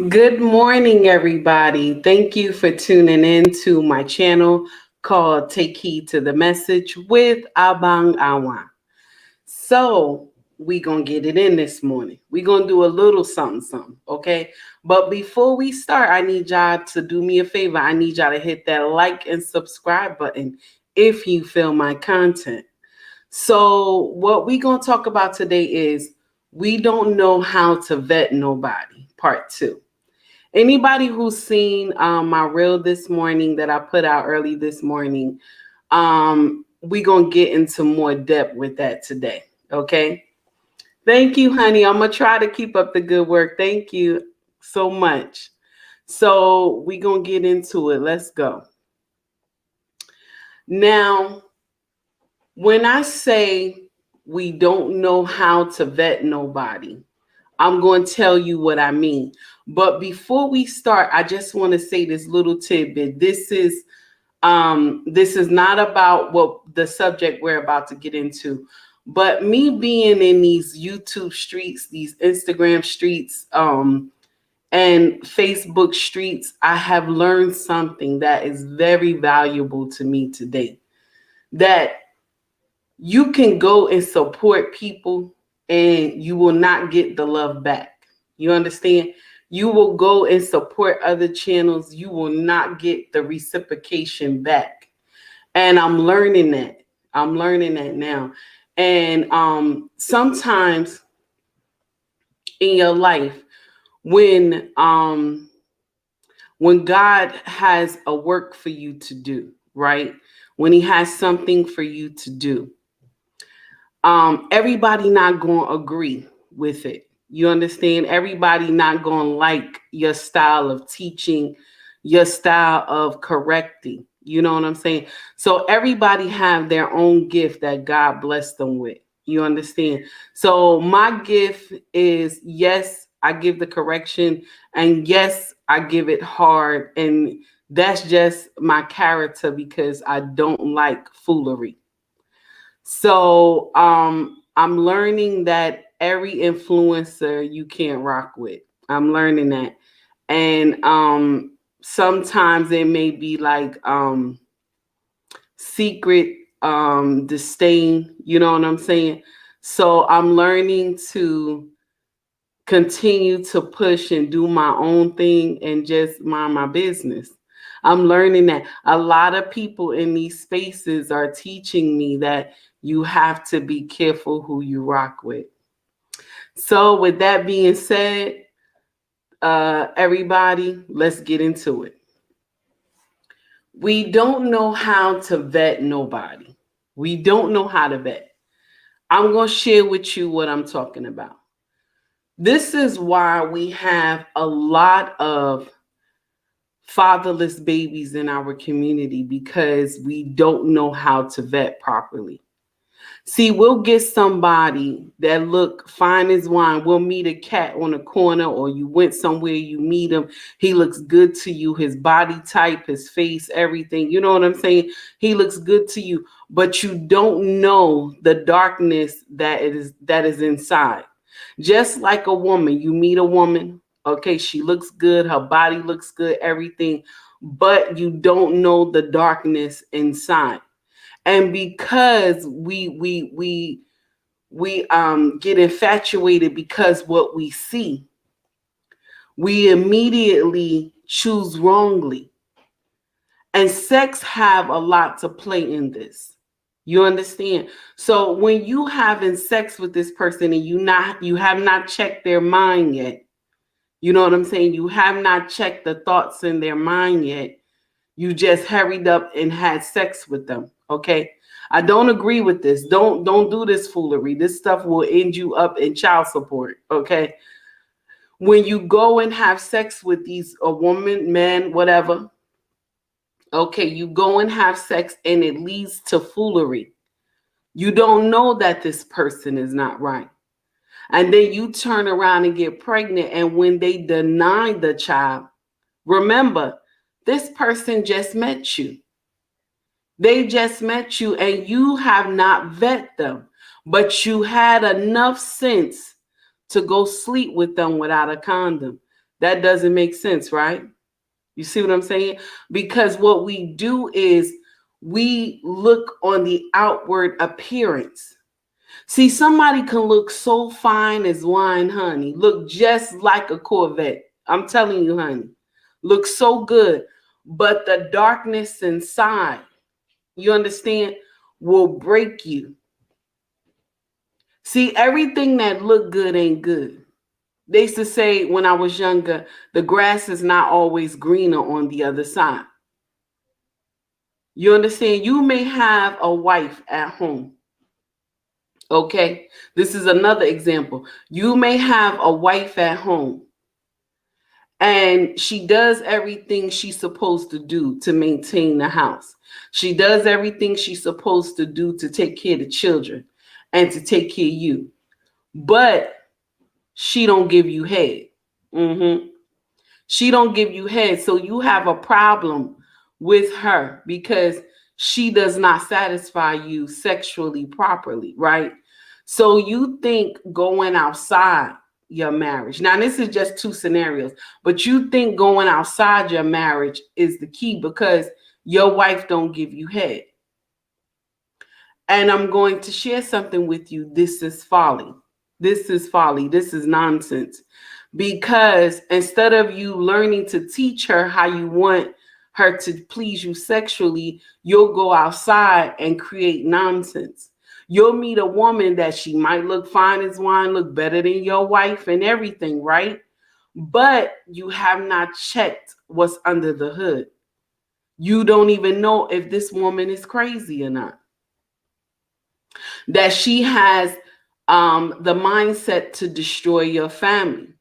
Good morning, everybody. Thank you for tuning in to my channel called Take Heed to the Message with Abang Awan. So, we going to get it in this morning. we going to do a little something, okay? But before we start, I need y'all to do me a favor. I need y'all to hit that like and subscribe button if you feel my content. So, what we going to talk about today is we don't know how to vet nobody, part 2. Anybody who's seen my reel this morning that I put out early this morning, we're going to get into more depth with that today. Okay. Thank you, honey. I'm going to try to keep up the good work. Thank you so much. So we're going to get into it. Let's go. Now, when I say we don't know how to vet nobody, I'm going to tell you what I mean. But before we start, I just want to say this little tidbit. This is not about what the subject we're about to get into, but me being in these YouTube streets, these Instagram streets, and Facebook streets, I have learned something that is very valuable to me today. That you can go and support people and you will not get the love back. You understand? You will go and support other channels. You will not get the reciprocation back. And I'm learning that. I'm learning that now. And sometimes in your life, when God has a work for you to do, right? When he has something for you to do, everybody not going to agree with it. You understand? Everybody not going to like your style of teaching, your style of correcting. You know what I'm saying? So everybody have their own gift that God blessed them with. You understand? So my gift is, yes, I give the correction, and yes, I give it hard, and that's just my character because I don't like foolery. So I'm learning that every influencer you can't rock with. I'm learning that. And sometimes it may be like secret disdain, you know what I'm saying? So I'm learning to continue to push and do my own thing and just mind my business. I'm learning that a lot of people in these spaces are teaching me that you have to be careful who you rock with. So, with that being said, everybody, let's get into it. We don't know how to vet nobody. We don't know how to vet. I'm going to share with you what I'm talking about. This is why we have a lot of fatherless babies in our community, because we don't know how to vet properly. See, we'll get somebody that look fine as wine. We'll meet a cat on a corner, or you went somewhere, you meet him. He looks good to you, his body type, his face, everything. You know what I'm saying? He looks good to you, but you don't know the darkness that is inside. Just like a woman, you meet a woman, okay, she looks good, her body looks good, everything, but you don't know the darkness inside. And because we get infatuated because what we see, we immediately choose wrongly. And sex have a lot to play in this. You understand? So when you having sex with this person and you have not checked their mind yet, you know what I'm saying? You have not checked the thoughts in their mind yet. You just hurried up and had sex with them. Okay. I don't agree with this. Don't do this foolery. This stuff will end you up in child support. Okay. When you go and have sex with these a woman, man, whatever. Okay, you go and have sex and it leads to foolery. You don't know that this person is not right. And then you turn around and get pregnant. And when they deny the child, remember, this person just met you. They just met you and you have not vet them, but you had enough sense to go sleep with them without a condom. That doesn't make sense, right? You see what I'm saying? Because what we do is we look on the outward appearance. See, somebody can look so fine as wine, honey, look just like a Corvette. I'm telling you, honey, look so good. But the darkness inside, you understand, will break you. See, everything that look good ain't good. They used to say when I was younger, the grass is not always greener on the other side. You understand? You may have a wife at home. Okay. This is another example. You may have a wife at home and she does everything she's supposed to do to maintain the house. She does everything she's supposed to do to take care of the children and to take care of you. But she don't give you head. Mm-hmm. She don't give you head. So you have a problem with her because she does not satisfy you sexually properly, right? So you think going outside your marriage. Now this is just two scenarios, but you think going outside your marriage is the key because your wife don't give you head. And I'm going to share something with you. This is folly. This is folly. This is nonsense. Because instead of you learning to teach her how you want her to please you sexually, you'll go outside and create nonsense. You'll meet a woman that she might look fine as wine, look better than your wife and everything, right? But you have not checked what's under the hood. You don't even know if this woman is crazy or not. That she has the mindset to destroy your family.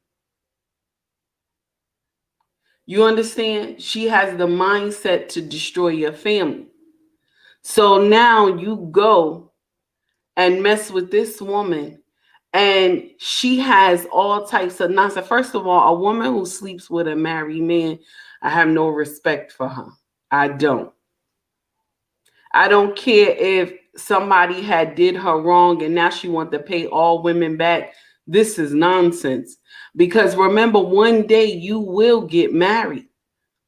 You understand? She has the mindset to destroy your family. So now you go and mess with this woman, and she has all types of nonsense. First of all, a woman who sleeps with a married man, I have no respect for her. I don't. I don't care if somebody had did her wrong and now she wants to pay all women back. This is nonsense. Because remember, one day you will get married.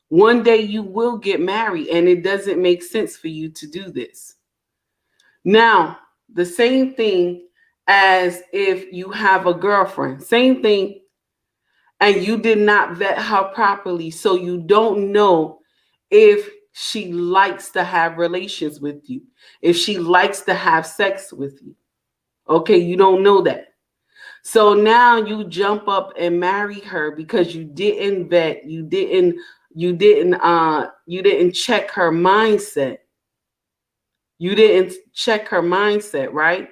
One day you will get married, and it doesn't make sense for you to do this. Now, the same thing as if you have a girlfriend, same thing, and you did not vet her properly, so you don't know if she likes to have relations with you, if she likes to have sex with you. Okay, you don't know that. So now you jump up and marry her because you didn't vet, you didn't check her mindset. You didn't check her mindset, right?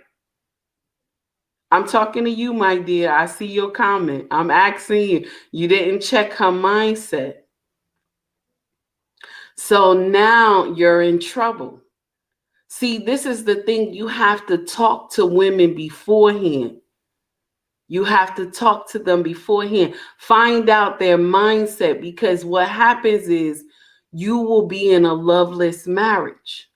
I'm talking to you, my dear. I see your comment. I'm asking you. You didn't check her mindset. So now you're in trouble. See, this is the thing. You have to talk to women beforehand. You have to talk to them beforehand. Find out their mindset, because what happens is you will be in a loveless marriage.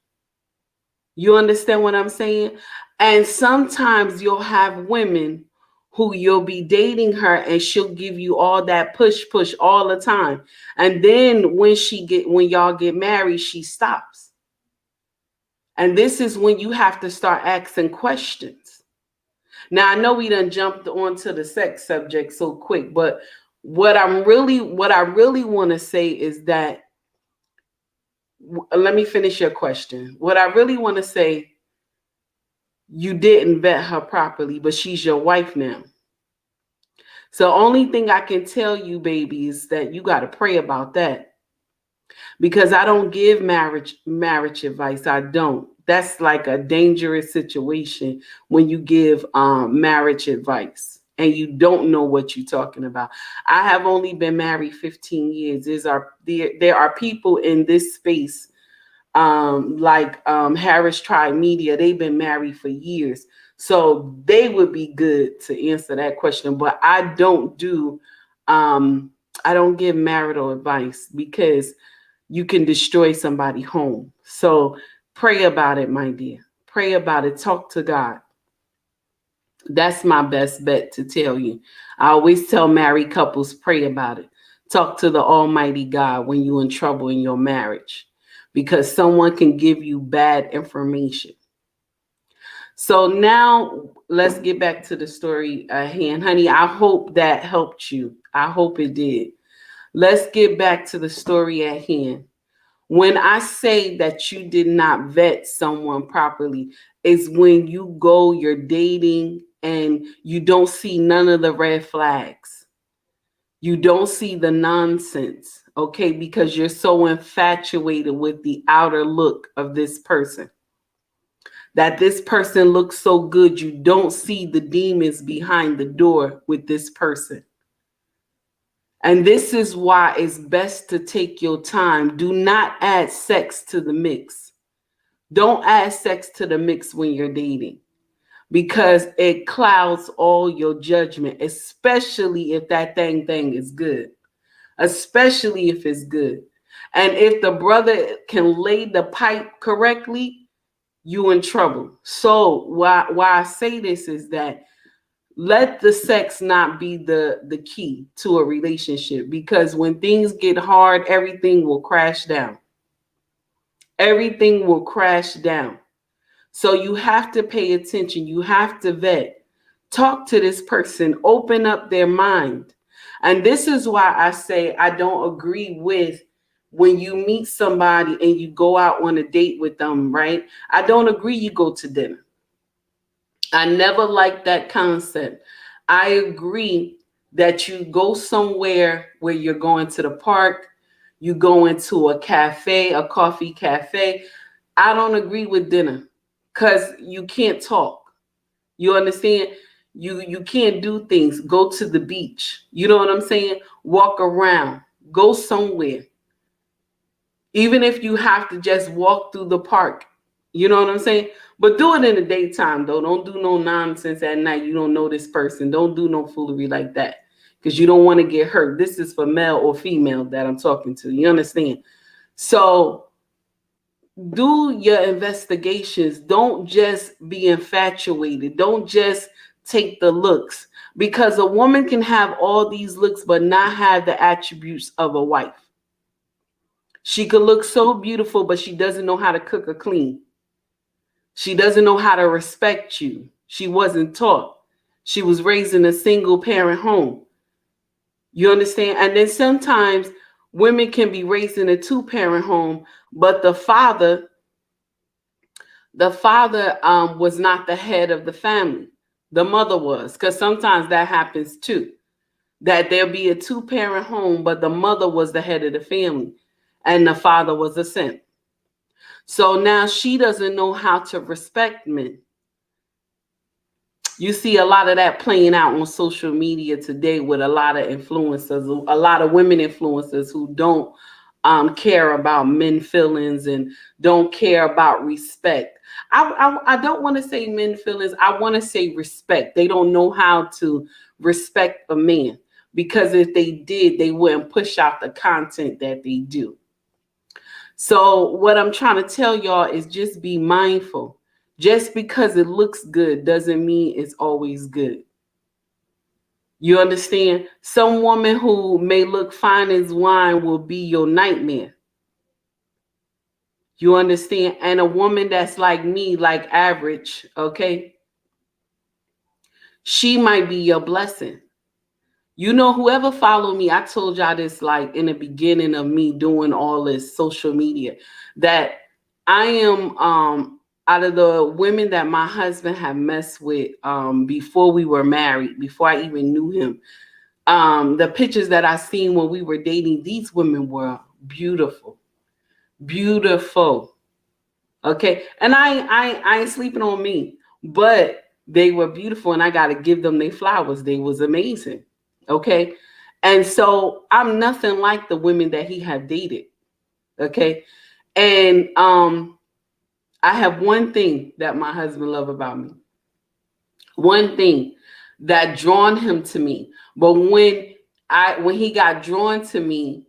You understand what I'm saying? And sometimes you'll have women who you'll be dating her and she'll give you all that push all the time. And then when y'all get married, she stops. And this is when you have to start asking questions. Now I know we done jumped onto the sex subject so quick, but what I really want to say is that, let me finish your question. What I really want to say, you didn't vet her properly, but she's your wife now. So only thing I can tell you, baby, is that you got to pray about that, because I don't give marriage advice. I don't. That's like a dangerous situation when you give marriage advice and you don't know what you're talking about. I have only been married 15 years. There are people in this space Harris Tribe Media. They've been married for years, so they would be good to answer that question. But I don't give marital advice, because you can destroy somebody's home. So pray about it, my dear. Pray about it. Talk to God. That's my best bet to tell you. I always tell married couples, pray about it. Talk to the Almighty God when you're in trouble in your marriage, because someone can give you bad information. So now let's get back to the story at hand. Honey, I hope that helped you. I hope it did. Let's get back to the story at hand. When I say that you did not vet someone properly, is when you go, you're dating, and you don't see none of the red flags. You don't see the nonsense, okay? Because you're so infatuated with the outer look of this person. That this person looks so good, you don't see the demons behind the door with this person. And this is why it's best to take your time. Do not add sex to the mix. Don't add sex to the mix when you're dating, because it clouds all your judgment, especially if that thing is good. Especially if it's good. And if the brother can lay the pipe correctly, you in trouble. So why I say this is that let the sex not be the key to a relationship, because when things get hard, everything will crash down. Everything will crash down. So you have to pay attention. You have to vet. Talk to this person. Open up their mind. And this is why I say I don't agree with when you meet somebody and you go out on a date with them, right? I don't agree you go to dinner. I never liked that concept. I agree that you go somewhere where you're going to the park, you go into a cafe, a coffee cafe. I don't agree with dinner because you can't talk. You understand? You can't do things. Go to the beach. You know what I'm saying? Walk around. Go somewhere. Even if you have to just walk through the park. You know what I'm saying? But do it in the daytime, though. Don't do no nonsense at night. You don't know this person. Don't do no foolery like that, because you don't want to get hurt. This is for male or female that I'm talking to. You understand? So do your investigations. Don't just be infatuated. Don't just take the looks, because a woman can have all these looks but not have the attributes of a wife. She could look so beautiful, but she doesn't know how to cook or clean. She doesn't know how to respect you. She wasn't taught. She was raised in a single parent home. You understand? And then sometimes women can be raised in a two-parent home, but the father was not the head of the family. The mother was, because sometimes that happens too. That there'll be a two-parent home, but the mother was the head of the family and the father was a simp. So now she doesn't know how to respect men. You see a lot of that playing out on social media today with a lot of influencers, a lot of women influencers who don't care about men feelings and don't care about respect. I don't want to say men feelings. I want to say respect. They don't know how to respect a man, because if they did, they wouldn't push out the content that they do. So what I'm trying to tell y'all is just be mindful. Just because it looks good doesn't mean it's always good. You understand? Some woman who may look fine as wine will be your nightmare. You understand? And a woman that's like me, like average, okay, she might be your blessing. You know, whoever followed me, I told y'all this like in the beginning of me doing all this social media, that I am out of the women that my husband had messed with before we were married, before I even knew him. The pictures that I seen when we were dating, these women were beautiful. Beautiful. Okay. And I ain't sleeping on me, but they were beautiful and I gotta give them their flowers. They was amazing. Okay. And so I'm nothing like the women that he had dated. Okay. And I have one thing that my husband loved about me. One thing that drawn him to me. But when he got drawn to me,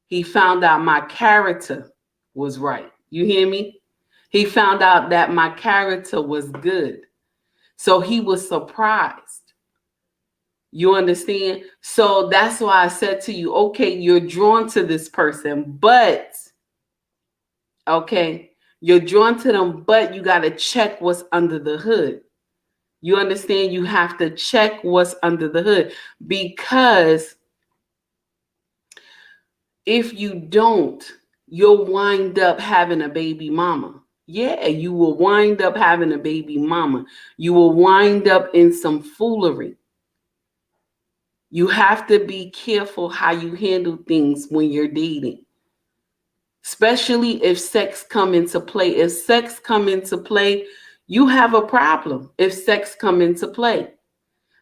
he found out my character was right. You hear me? He found out that my character was good. So he was surprised. You understand? So that's why I said to you, okay, you're drawn to this person, but okay, you're drawn to them, but you got to check what's under the hood. You understand? You have to check what's under the hood, because if you don't, you'll wind up having a baby mama. Yeah, you will wind up having a baby mama. You will wind up in some foolery. You have to be careful how you handle things when you're dating, especially if sex come into play. If sex come into play, you have a problem if sex come into play,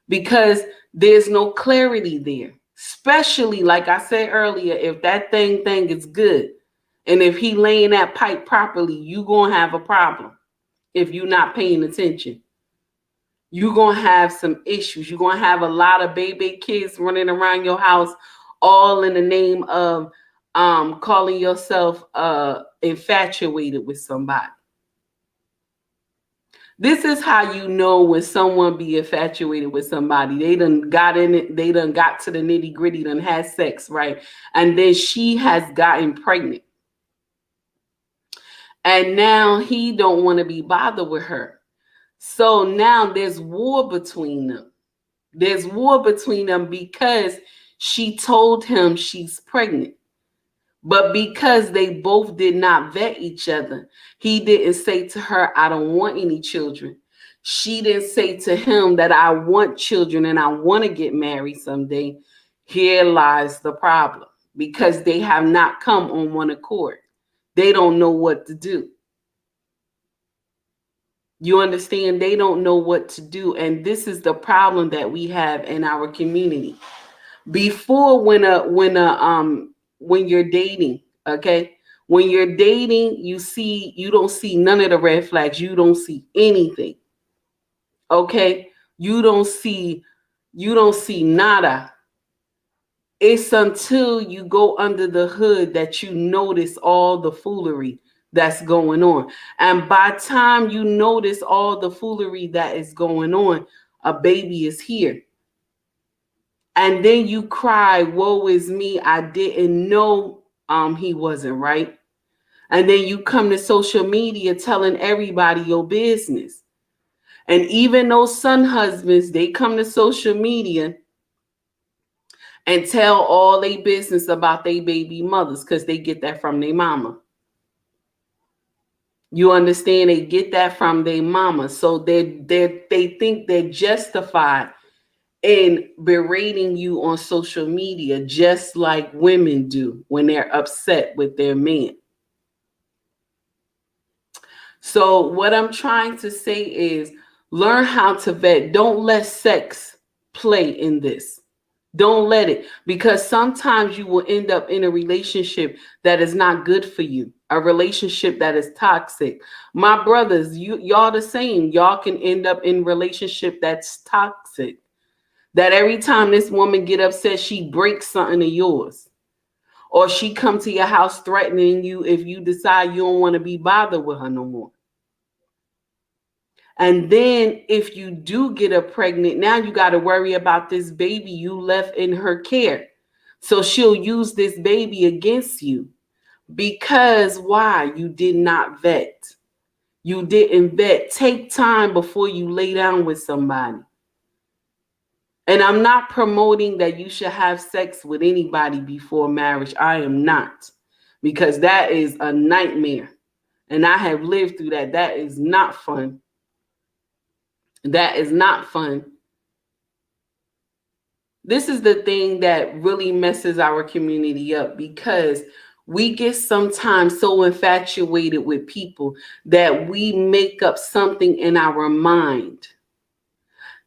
because there's no clarity there. Especially like I said earlier, if that thing is good, and if he laying that pipe properly, you gonna have a problem if you're not paying attention. You're gonna have some issues. You're gonna have a lot of baby kids running around your house, all in the name of calling yourself infatuated with somebody. This is how you know when someone be infatuated with somebody. They done got in it, they done got to the nitty-gritty, done had sex, right? And then she has gotten pregnant. And now he don't want to be bothered with her. So now there's war between them. There's war between them because she told him she's pregnant. But because they both did not vet each other, he didn't say to her, I don't want any children. She didn't say to him that I want children and I want to get married someday. Here lies the problem, because they have not come on one accord. They don't know what to do. You understand? They don't know what to do. And this is the problem that we have in our community. Before, when you're dating, okay? When you're dating, you don't see none of the red flags. You don't see anything. Okay? You don't see nada. It's until you go under the hood that you notice all the foolery that's going on. And by the time you notice all the foolery that is going on, a baby is here. And then you cry, woe is me, I didn't know he wasn't right. And then you come to social media telling everybody your business. And even those son husbands, they come to social media and tell all their business about their baby mothers, because they get that from their mama. You understand? They get that from their mama. So they think they're justified in berating you on social media, just like women do when they're upset with their man. So what I'm trying to say is, learn how to vet. Don't let sex play in this. Don't let it, because sometimes you will end up in a relationship that is not good for you, a relationship that is toxic. My brothers, y'all the same. Y'all can end up in a relationship that's toxic. That every time this woman get upset, she breaks something of yours. Or she come to your house threatening you if you decide you don't want to be bothered with her no more. And then if you do get her pregnant, now you got to worry about this baby you left in her care. So she'll use this baby against you. Because why? You did not vet. You didn't vet. Take time before you lay down with somebody. And I'm not promoting that you should have sex with anybody before marriage. I am not. Because that is a nightmare. And I have lived through that. That is not fun. That is not fun. This is the thing that really messes our community up, because we get sometimes so infatuated with people that we make up something in our mind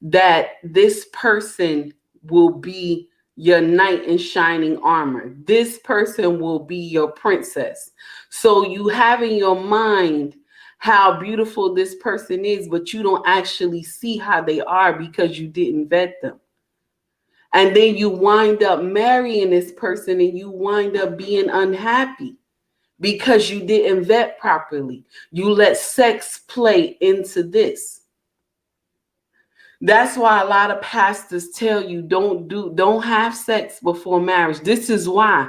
that this person will be your knight in shining armor. This person will be your princess. So you have in your mind how beautiful this person is, but you don't actually see how they are because you didn't vet them. And then you wind up marrying this person and you wind up being unhappy because you didn't vet properly. You let sex play into this. That's why a lot of pastors tell you don't have sex before marriage. This is why.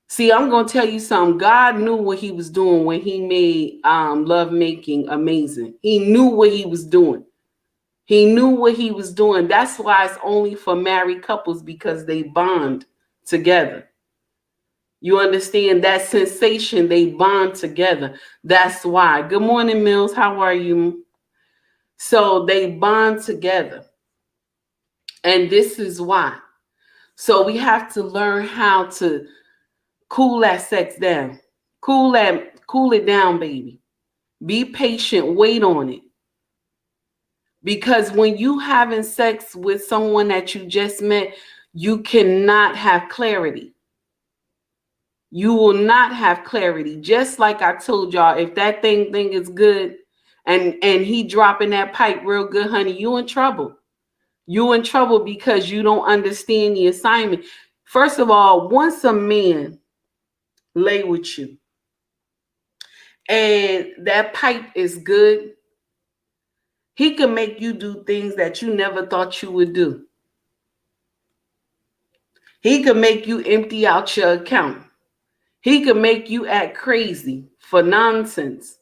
See, I'm going to tell you something. God knew what he was doing when he made love making amazing. He knew what he was doing. He knew what he was doing. That's why it's only for married couples, because they bond together. You understand that sensation? They bond together. That's why. Good morning, Mills. How are you? So they bond together. And this is why. So we have to learn how to cool that sex down. Cool it down, baby. Be patient, wait on it. Because when you having sex with someone that you just met, you cannot have clarity. You will not have clarity. Just like I told y'all, if that thing is good and he dropping that pipe real good, honey, you in trouble. You in trouble because you don't understand the assignment. First of all, once a man lay with you and that pipe is good, he can make you do things that you never thought you would do. He can make you empty out your account. He can make you act crazy for nonsense.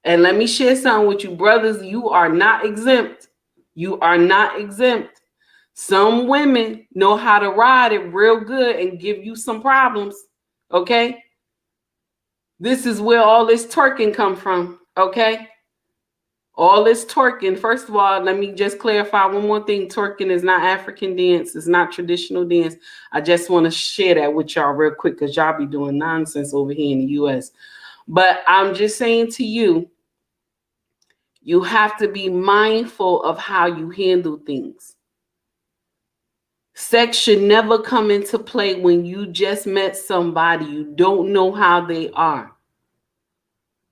And let me share something with you, brothers. You are not exempt. You are not exempt. Some women know how to ride it real good and give you some problems. Okay? This is where all this twerking come from. Okay? All this twerking. First of all, let me just clarify one more thing. Twerking is not African dance. It's not traditional dance. I just want to share that with y'all real quick because y'all be doing nonsense over here in the U.S. But I'm just saying to you, you have to be mindful of how you handle things. Sex should never come into play when you just met somebody. You don't know how they are.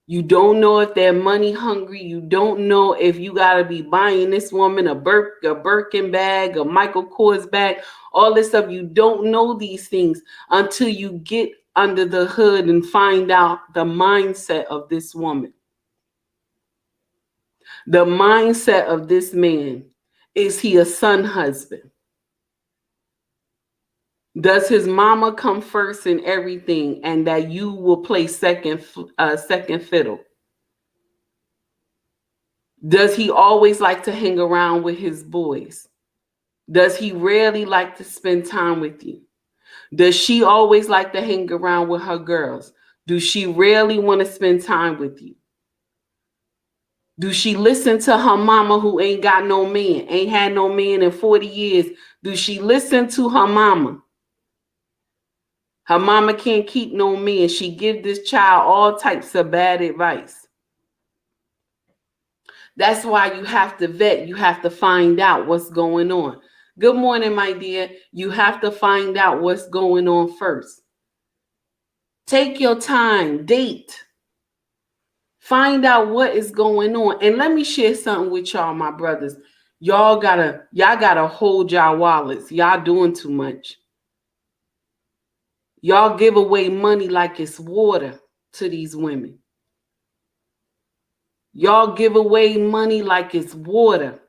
You don't know if they're money hungry. You don't know if you got to be buying this woman a Birkin bag, a Michael Kors bag, all this stuff. You don't know these things until you get under the hood and find out the mindset of this woman. The mindset of this man. Is he a son husband? Does his mama come first in everything and that you will play second fiddle? Does he always like to hang around with his boys? Does he rarely like to spend time with you? Does she always like to hang around with her girls? Do she rarely want to spend time with you? Do she listen to her mama who ain't got no man, ain't had no man in 40 years? Do she listen to her mama? Her mama can't keep no man. She give this child all types of bad advice. That's why you have to vet. You have to find out what's going on. Good morning, my dear. You have to find out what's going on first. Take your time, date. Find out what is going on. And let me share something with y'all, my brothers. Y'all gotta hold y'all wallets. Y'all doing too much. Y'all give away money like it's water to these women. Y'all give away money like it's water.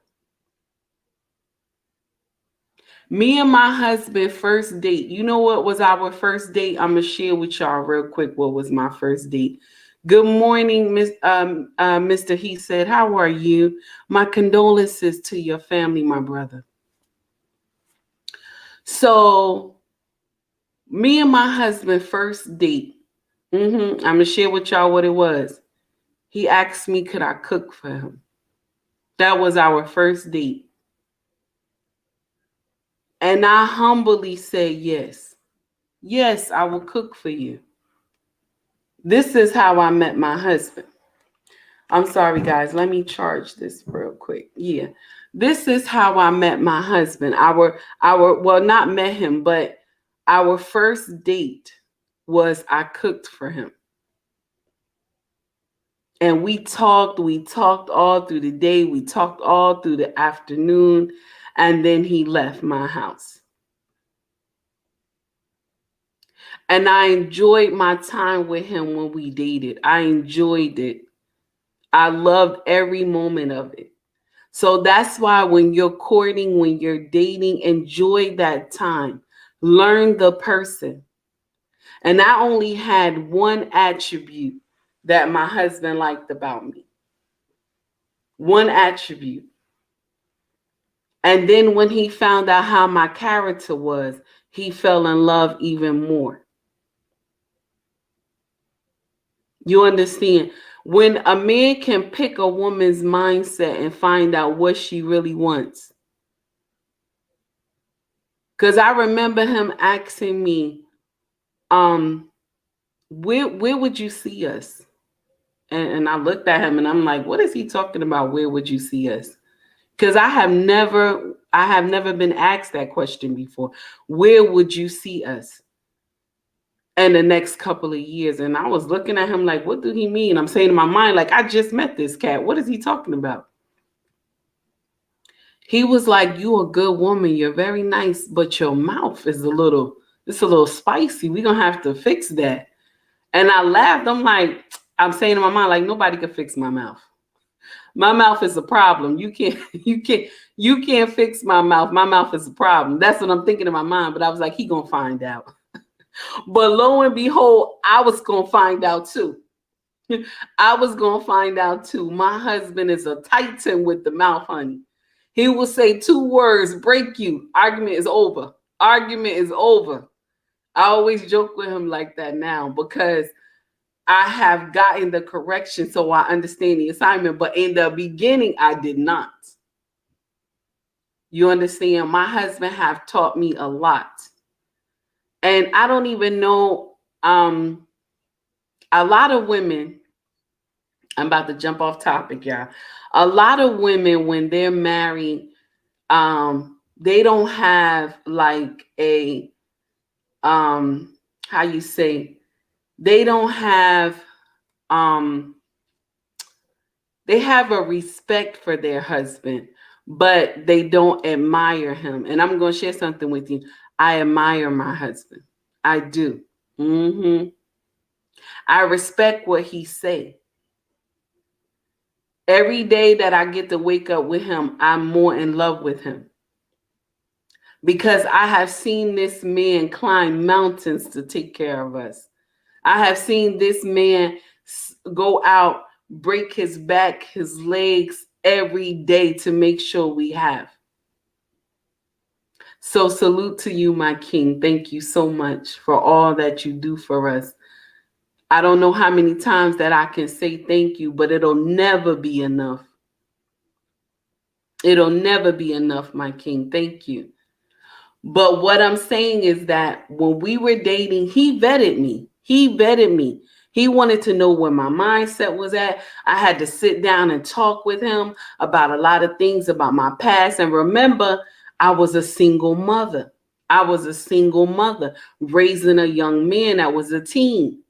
Me and my husband first date. You know what was our first date? I'm gonna share with y'all real quick what was my first date. Good morning, Mr. He said, how are you? My condolences to your family, my brother. So, me and my husband first date. I'm gonna share with y'all what it was. He asked me, could I cook for him? That was our first date. And I humbly said yes. Yes, I will cook for you. This is how I met my husband. I'm sorry, guys. Let me charge this real quick. Yeah. This is how I met my husband. Well, not met him, but our first date was I cooked for him. And we talked all through the day. We talked all through the afternoon. And then he left my house. And I enjoyed my time with him when we dated. I enjoyed it. I loved every moment of it. So that's why when you're courting, when you're dating, enjoy that time. Learn the person. And I only had one attribute that my husband liked about me. One attribute. And then when he found out how my character was, he fell in love even more. You understand? When a man can pick a woman's mindset and find out what she really wants. Because I remember him asking me, where would you see us? And I looked at him and I'm like, what is he talking about? Where would you see us? Because I have never been asked that question before. Where would you see us in the next couple of years? And I was looking at him like, what do he mean? I'm saying in my mind, like, I just met this cat. What is he talking about? He was like, you a good woman. You're very nice, but your mouth is it's a little spicy. We're going to have to fix that. And I laughed. I'm saying in my mind, like, nobody can fix my mouth. My mouth is a problem. You can't fix my mouth. My mouth is a problem. That's what I'm thinking in my mind. But I was like, he gonna find out. But lo and behold, I was gonna find out too. I was gonna find out too. My husband is a titan with the mouth, honey. He will say 2 words, break you. Argument is over. Argument is over. I always joke with him like that now because I have gotten the correction so I understand the assignment. But in the beginning, I did not. You understand? My husband have taught me a lot. And I don't even know, a lot of women, I'm about to jump off topic, y'all. A lot of women, when they're married, they don't have like a, how you say, they don't have, they have a respect for their husband, but they don't admire him. And I'm going to share something with you. I admire my husband. I do. I respect what he say. Every day that I get to wake up with him, I'm more in love with him. Because I have seen this man climb mountains to take care of us. I have seen this man go out, break his back, his legs every day to make sure we have. So salute to you, my king. Thank you so much for all that you do for us. I don't know how many times that I can say thank you, but it'll never be enough. It'll never be enough, my king. Thank you. But what I'm saying is that when we were dating, he vetted me. He vetted me. He wanted to know where my mindset was at. I had to sit down and talk with him about a lot of things about my past. And remember, I was a single mother. I was a single mother raising a young man that was a teen.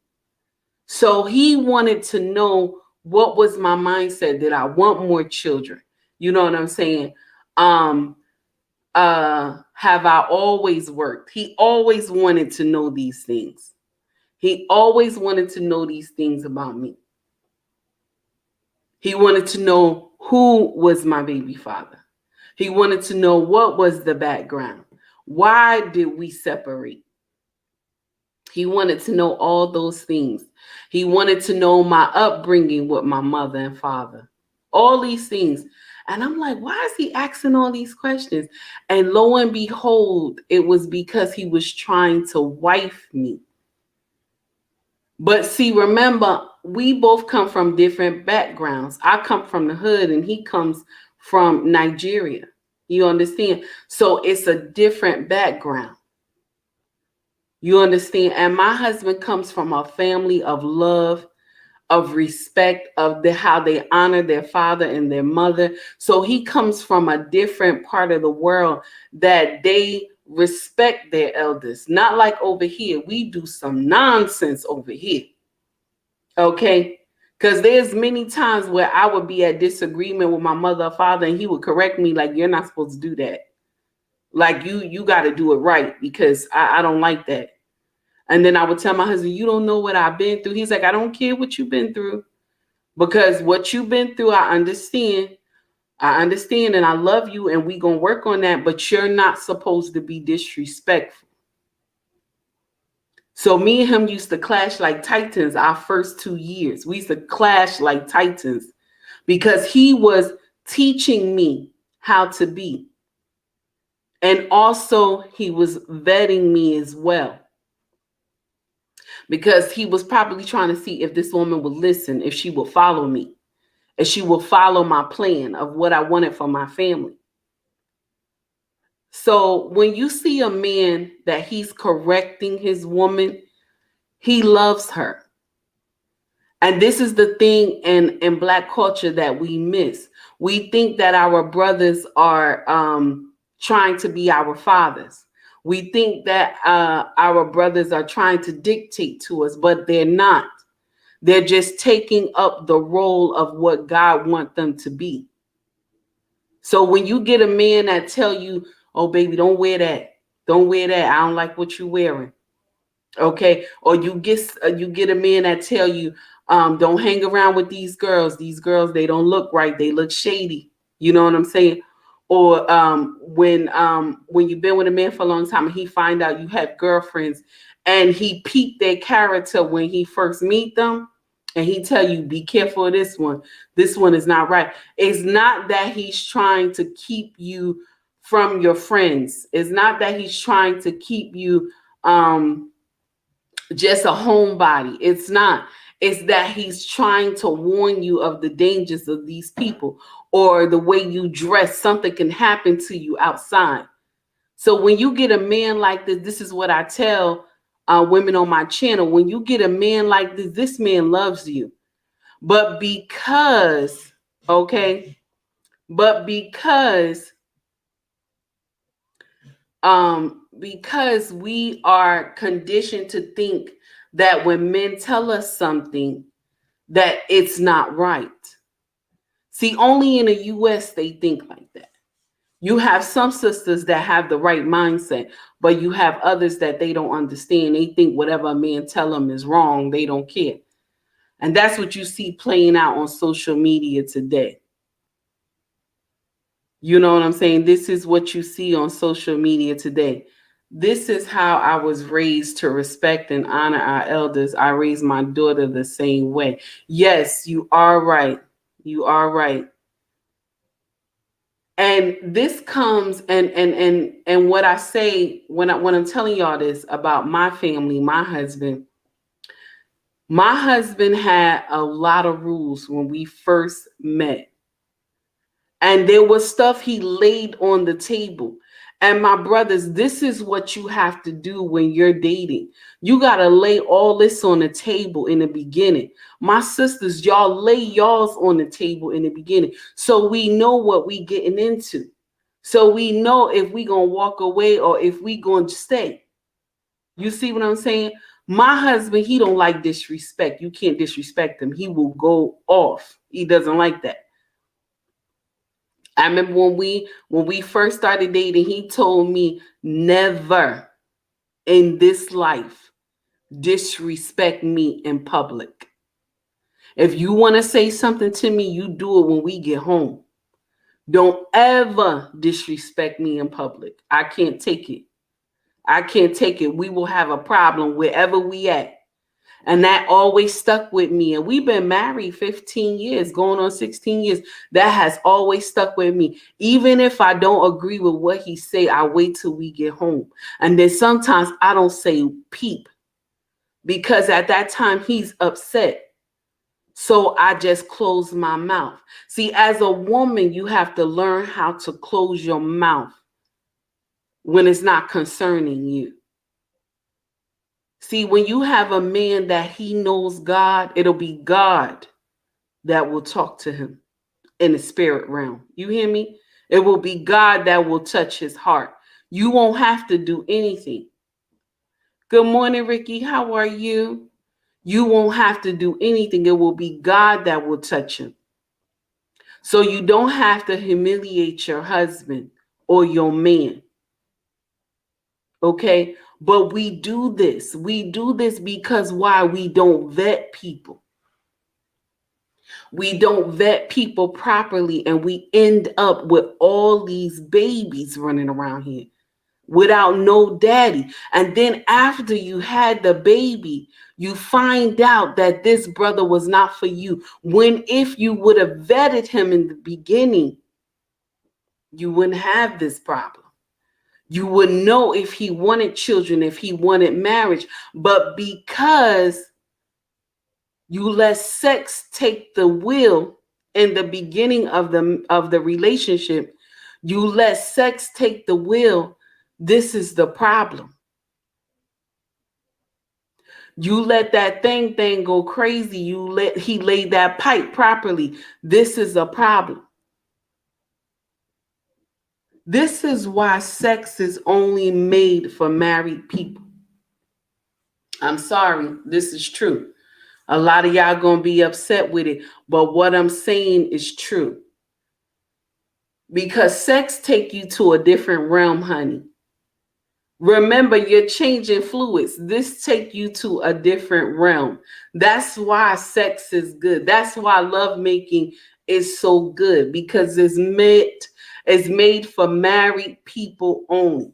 So he wanted to know what was my mindset. Did I want more children? You know what I'm saying? Have I always worked? He always wanted to know these things. He always wanted to know these things about me. He wanted to know who was my baby father. He wanted to know what was the background. Why did we separate? He wanted to know all those things. He wanted to know my upbringing with my mother and father. All these things. And I'm like, why is he asking all these questions? And lo and behold, it was because he was trying to wife me. But see, remember, we both come from different backgrounds. I come from the hood and he comes from Nigeria. You understand? So it's a different background. You understand? And my husband comes from a family of love, of respect, of how they honor their father and their mother. So he comes from a different part of the world that they respect their elders. Not like over here. We do some nonsense over here. Okay? Because there's many times where I would be at disagreement with my mother or father and he would correct me like, you're not supposed to do that. Like you got to do it right because I don't like that. And then I would tell my husband, you don't know what I've been through. He's like, I don't care what you've been through because what you've been through, I understand. I understand and I love you and we gonna work on that, but you're not supposed to be disrespectful. So me and him used to clash like titans our first 2 years. We used to clash like titans because he was teaching me how to be. And also he was vetting me as well. Because he was probably trying to see if this woman would listen, if she would follow me, if she would follow my plan of what I wanted for my family. So when you see a man that he's correcting his woman, he loves her. And this is the thing in Black culture that we miss. We think that our brothers are trying to be our fathers. We think that our brothers are trying to dictate to us, but they're not. They're just taking up the role of what God wants them to be. So when you get a man that tell you, "Oh baby, don't wear that. Don't wear that. I don't like what you're wearing." Okay? Or you get a man that tell you, "Don't hang around with these girls. These girls, they don't look right. They look shady." You know what I'm saying? Or when you've been with a man for a long time and he find out you have girlfriends and he peaked their character when he first meet them and he tell you, "Be careful of this one. This one is not right." It's not that he's trying to keep you from your friends. It's not that he's trying to keep you just a homebody. It's not. It's that he's trying to warn you of the dangers of these people or the way you dress. Something can happen to you outside. So when you get a man like this, this is what I tell women on my channel. When you get a man like this man loves you. But okay, because we are conditioned to think that when men tell us something, that it's not right. See, only in the US they think like that. You have some sisters that have the right mindset, but you have others that they don't understand. They think whatever a man tell them is wrong. They don't care. And that's what you see playing out on social media today. You know what I'm saying? This is what you see on social media today. This is how I was raised to respect and honor our elders. I raised my daughter the same way. Yes, you are right. You are right. And this comes and what I say when I'm telling y'all this about my family, my husband had a lot of rules when we first met. And there was stuff he laid on the table. And my brothers, this is what you have to do when you're dating. You got to lay all this on the table in the beginning. My sisters, y'all lay y'all's on the table in the beginning so we know what we getting into. So we know if we going to walk away or if we going to stay. You see what I'm saying? My husband, he don't like disrespect. You can't disrespect him. He will go off. He doesn't like that. I remember when we first started dating, he told me never in this life disrespect me in public. If you want to say something to me, you do it when we get home. Don't ever disrespect me in public. I can't take it. I can't take it. We will have a problem wherever we at. And that always stuck with me. And we've been married 15 years, going on 16 years. That has always stuck with me. Even if I don't agree with what he say, I wait till we get home. And then sometimes I don't say peep because at that time he's upset. So I just close my mouth. See, as a woman, you have to learn how to close your mouth when it's not concerning you. See, when you have a man that he knows God, it'll be God that will talk to him in the spirit realm. You hear me? It will be God that will touch his heart. You won't have to do anything. Good morning, Ricky. How are you? You won't have to do anything. It will be God that will touch him. So you don't have to humiliate your husband or your man. Okay? But we do this. We do this because why? We don't vet people. We don't vet people properly, and we end up with all these babies running around here without no daddy. And then after you had the baby, you find out that this brother was not for you. When if you would have vetted him in the beginning, you wouldn't have this problem. You would know if he wanted children, if he wanted marriage. But because you let sex take the wheel in the beginning of the relationship, you let sex take the wheel. This is the problem. You let that thing go crazy. You let he laid that pipe properly. This is a problem. This is why sex is only made for married people. I'm sorry, this is true. A lot of y'all gonna be upset with it, but what I'm saying is true. Because sex take you to a different realm, honey. Remember, you're changing fluids. This take you to a different realm. That's why sex is good. That's why lovemaking is so good, because it's made for married people only.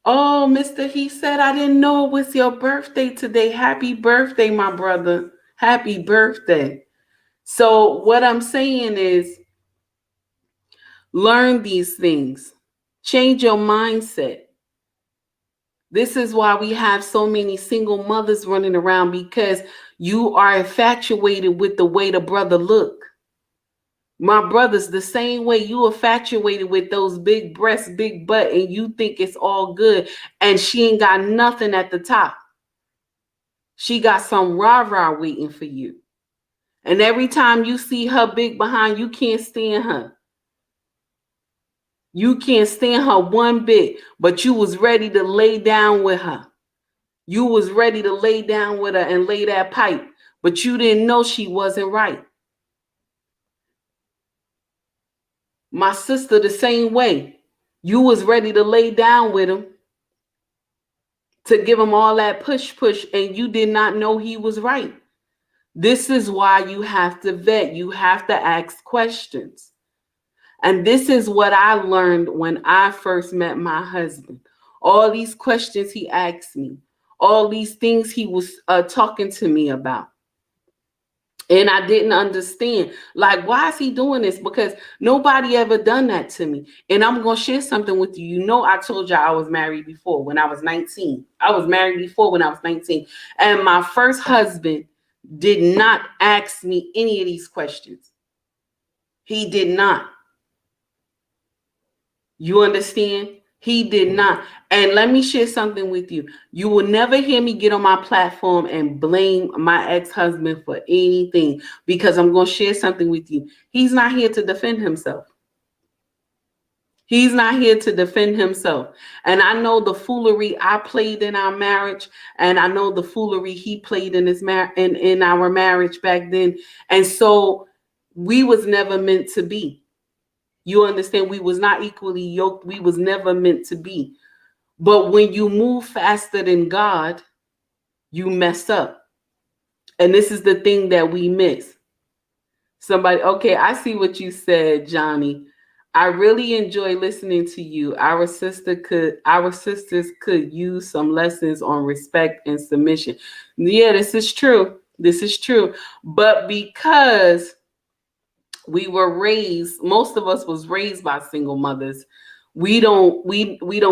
Oh, Mr. He said, I didn't know it was your birthday today. Happy birthday, my brother. Happy birthday. So, what I'm saying is, learn these things, change your mindset. This is why we have so many single mothers running around, because you are infatuated with the way the brother look. My brother's the same way. You infatuated with those big breasts, big butt, and you think it's all good. And she ain't got nothing at the top. She got some rah-rah waiting for you. And every time you see her big behind, you can't stand her. You can't stand her one bit, but you was ready to lay down with her. You was ready to lay down with her and lay that pipe, but you didn't know she wasn't right. My sister the same way. You was ready to lay down with him, to give him all that push, and you did not know he was right. This is why you have to vet. You have to ask questions. And this is what I learned when I first met my husband. All these questions he asked me, all these things he was talking to me about. And I didn't understand, like, why is he doing this? Because nobody ever done that to me. And I'm going to share something with you. You know, I told you I was married before when I was 19. I was married before when I was 19. And my first husband did not ask me any of these questions. He did not. You understand? He did not. And let me share something with you. You will never hear me get on my platform and blame my ex-husband for anything, because I'm going to share something with you. He's not here to defend himself. He's not here to defend himself. And I know the foolery I played in our marriage, and I know the foolery he played in in our marriage back then. And so we was never meant to be. You understand? We was not equally yoked. We was never meant to be. But when you move faster than God, you mess up. And this is the thing that we miss. Somebody, okay, I see what you said, Johnny. I really enjoy listening to you. Our sisters could use some lessons on respect and submission. Yeah, this is true. This is true. But because most of us was raised by single mothers, we don't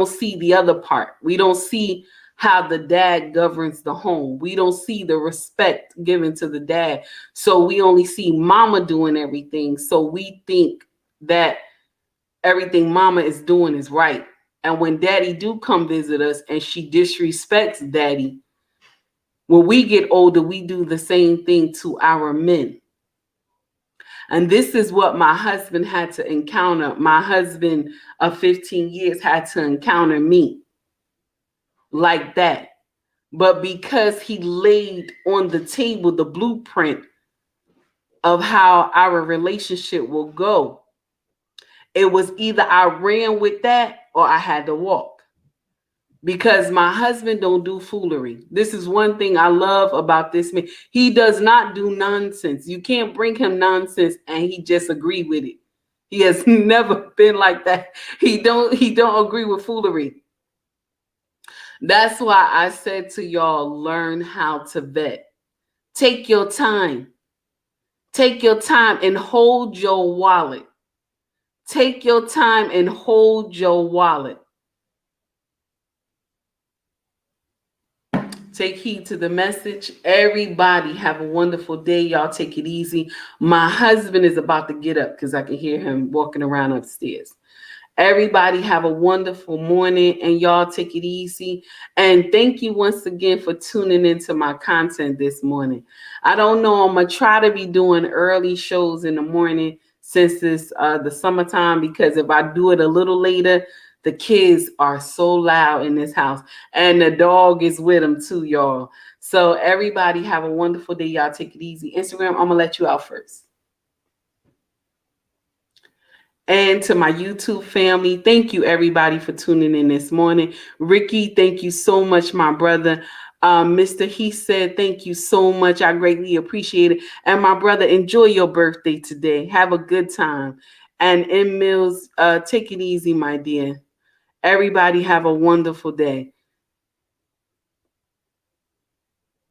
see the other part. We don't see how the dad governs the home. We don't see the respect given to the dad. So we only see mama doing everything. So we think that everything mama is doing is right. And when daddy do come visit us and she disrespects daddy, when we get older, we do the same thing to our men. And this is what my husband had to encounter. My husband of 15 years had to encounter me like that. But because he laid on the table the blueprint of how our relationship will go, it was either I ran with that or I had to walk. because my husband don't do foolery. This is one thing I love about this man. He does not do nonsense. You can't bring him nonsense and he just agree with it. He has never been like that. He don't agree with foolery. That's why I said to y'all, learn how to vet. Take your time. Take your time and hold your wallet. Take your time and hold your wallet. Take heed to the message. Everybody have a wonderful day. Y'all take it easy. My husband is about to get up because I can hear him walking around upstairs. Everybody have a wonderful morning and y'all take it easy. And thank you once again for tuning into my content this morning. I don't know, I'm going to try to be doing early shows in the morning since it's the summertime, because if I do it a little later, the kids are so loud in this house and the dog is with them too, y'all. So everybody have a wonderful day. Y'all take it easy. Instagram, I'm going to let you out first. And to my YouTube family, thank you everybody for tuning in this morning. Ricky, thank you so much, my brother. Mr. He said, thank you so much. I greatly appreciate it. And my brother, enjoy your birthday today. Have a good time. And M Mills, take it easy, my dear. Everybody have a wonderful day.